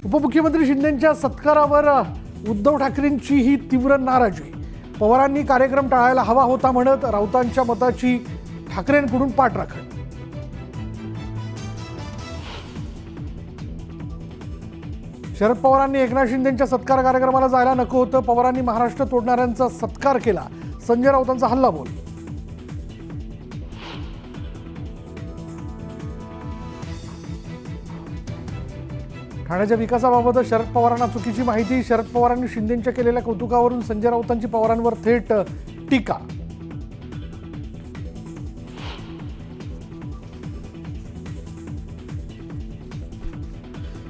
उपमुख्यमंत्री शिंदेंच्या सत्कारावर उद्धव ठाकरेंची ही तीव्र नाराजी। पवारांनी कार्यक्रम टाळायला हवा होता म्हणत राऊतांच्या मताची ठाकरेंकडून पाठराखण। शरद पवारांनी एकनाथ शिंदेंच्या सत्कार कार्यक्रमाला जायला नको होतं। पवारांनी महाराष्ट्र तोडणाऱ्यांचा सत्कार केला। संजय राऊतांचा हल्लाबोल। ठाण्याच्या विकासाबाबत शरद पवारांना चुकीची माहिती। शरद पवारांनी शिंदेंच्या केलेल्या कौतुकावरून संजय राऊतांची पवारांवर थेट टीका।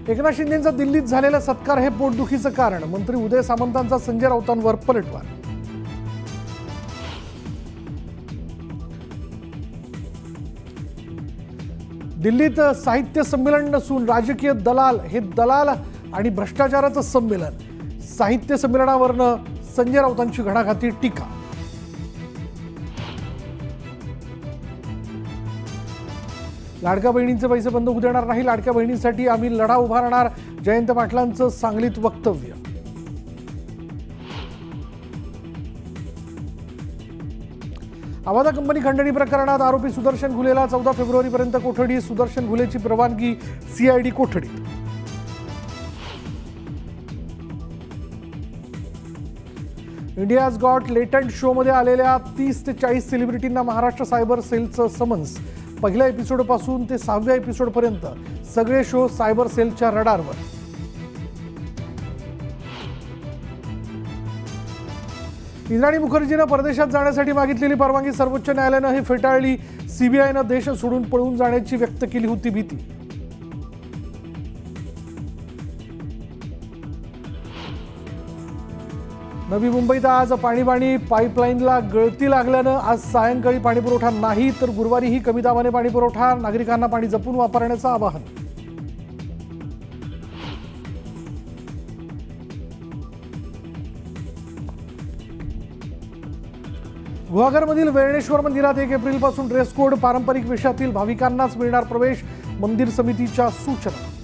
एकनाथ शिंदेंचा दिल्लीत झालेला सत्कार हे पोटदुखीचं कारण। मंत्री उदय सामंतांचा संजय राऊतांवर पलटवार। दिल्लीत साहित्य संमेलन नसून राजकीय दलाल हे दलाल आणि भ्रष्टाचाराचं संमेलन। साहित्य संमेलनावरनं संजय राऊतांची घणाघाती टीका। लाडक्या बहिणींचे पैसे बंद होऊ देणार नाही। लाडक्या बहिणींसाठी आम्ही लढा उभारणार। जयंत पाटलांचं सांगलीत वक्तव्य। आवादा कंपनी खंडणी प्रकरणात आरोपी सुदर्शन घुलेला 14 फेब्रुवारीपर्यंत कोठडी। सुदर्शन घुलेची परवानगी सीआयडी कोठडीत। इंडियाज गॉट लेटंट शो मध्ये आलेल्या 30 ते 40 सेलिब्रिटींना महाराष्ट्र सायबर सेलचं समन्स। पहिल्या एपिसोडपासून ते 6व्या एपिसोडपर्यंत सगळे शो सायबर सेलच्या रडारवर। इंद्राणी मुखर्जीनं परदेशात जाण्यासाठी मागितलेली परवानगी सर्वोच्च न्यायालयानं ही फेटाळली। सीबीआयनं देश सोडून पळून जाण्याची व्यक्त केली होती भीती। नवी मुंबईत आज पाणीबाणी पाईपलाईनला गळती लागल्यानं आज सायंकाळी पाणीपुरवठा नाही तर गुरुवारीही कमी दाबाने पाणीपुरवठा। नागरिकांना पाणी जपून वापरण्याचं आवाहन। गुहागरमधील वेळणेश्वर मंदिरात 1 एप्रिलपासून ड्रेस कोड। पारंपरिक वेशातील भाविकांनाच मिळणार प्रवेश। मंदिर समितीच्या सूचना।